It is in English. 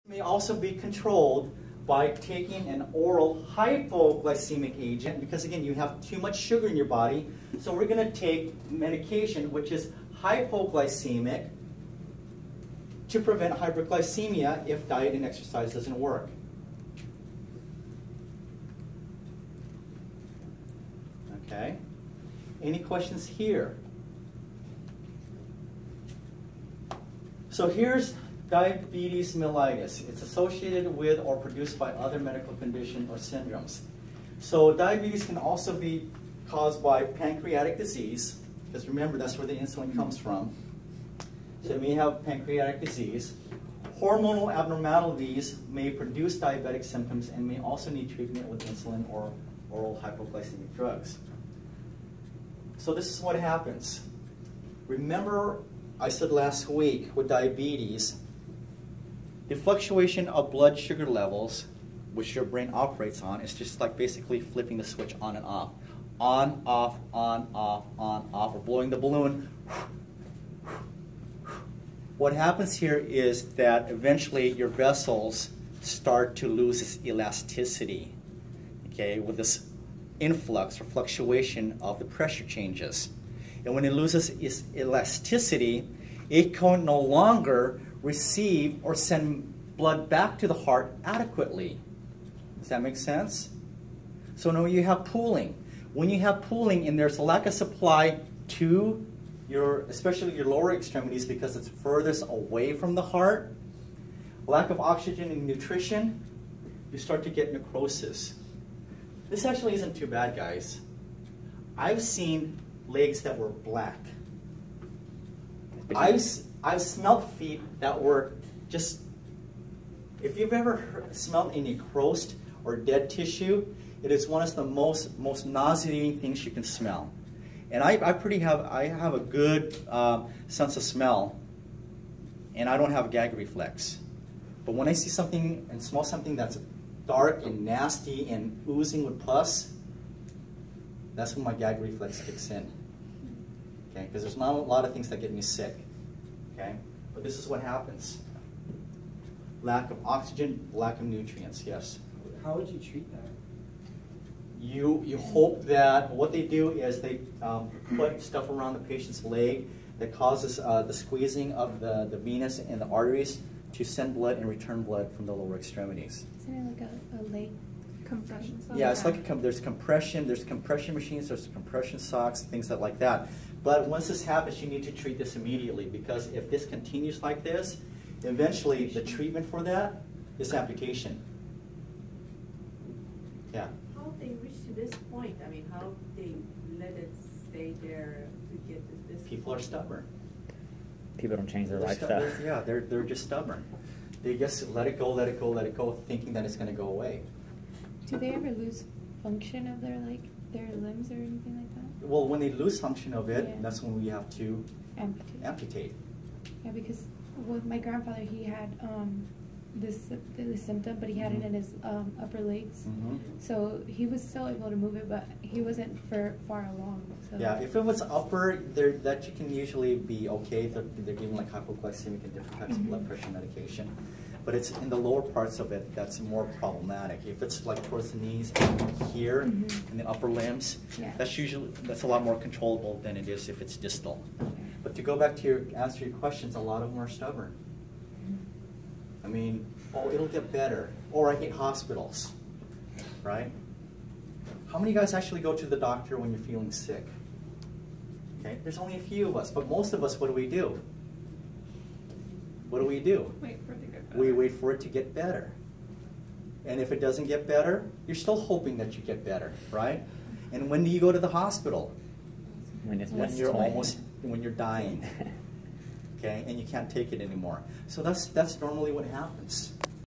May also be controlled by taking an oral hypoglycemic agent, because again, you have too much sugar in your body. So we're going to take medication which is hypoglycemic to prevent hyperglycemia if diet and exercise doesn't work. Okay. Any questions here? So here's diabetes mellitus. It's associated with or produced by other medical condition or syndromes. So diabetes can also be caused by pancreatic disease, because remember, that's where the insulin comes from. So you may have pancreatic disease. Hormonal abnormalities may produce diabetic symptoms and may also need treatment with insulin or oral hypoglycemic drugs. So this is what happens. Remember, I said last week with diabetes, the fluctuation of blood sugar levels, which your brain operates on, is just like basically flipping the switch on and off. On, off, on, off, on, off, or blowing the balloon. What happens here is that eventually your vessels start to lose its elasticity, okay, with this influx or fluctuation of the pressure changes. And when it loses its elasticity, it can no longer receive or send blood back to the heart adequately. Does that make sense? So now you have pooling. When you have pooling and there's a lack of supply to your, especially your lower extremities because it's furthest away from the heart, lack of oxygen and nutrition, you start to get necrosis. This actually isn't too bad, guys. I've seen legs that were black. I've smelled feet that were just, if you've ever smelled any necrosed or dead tissue, it is one of the most nauseating things you can smell. And I have a good sense of smell, and I don't have a gag reflex. But when I see something and smell something that's dark and nasty and oozing with pus, that's when my gag reflex kicks in. Okay, because there's not a lot of things that get me sick. Okay, but this is what happens. Lack of oxygen, lack of nutrients, yes. How would you treat that? You hope that what they do is they put stuff around the patient's leg that causes the squeezing of the venous and the arteries to send blood and return blood from the lower extremities. Isn't it like a leg compression sock? Yeah, it's like there's compression machines, there's compression socks, things like that. But once this happens, you need to treat this immediately, because if this continues like this, eventually the treatment for that is amputation. Yeah. How they reach to this point? I mean, how they let it stay there to get to this? People are stubborn. People don't change their lifestyle. Yeah, they're just stubborn. They just let it go, let it go, let it go, thinking that it's going to go away. Do they ever lose function of their limbs or anything like that? Well, when they lose function of it, Yeah. that's when we have to amputate. Yeah, because with my grandfather, he had this symptom, but he had it in his upper legs. Mm-hmm. So he was still able to move it, but he wasn't far along. So. Yeah, if it was upper, that you can usually be okay. They're giving like hypoglycemic and different types of blood pressure medication. But it's in the lower parts of it that's more problematic. If it's like towards the knees and here in the upper limbs, Yeah. that's a lot more controllable than it is if it's distal. But to go back to answer your questions, a lot of them are stubborn. I mean, oh, it'll get better. Or I hate hospitals, right? How many guys actually go to the doctor when you're feeling sick? Okay, there's only a few of us, but most of us, what do? What do? Wait for it to get better. We wait for it to get better. And if it doesn't get better, you're still hoping that you get better, right? And when do you go to the hospital? When you're dying. Okay, and you can't take it anymore. So that's normally what happens.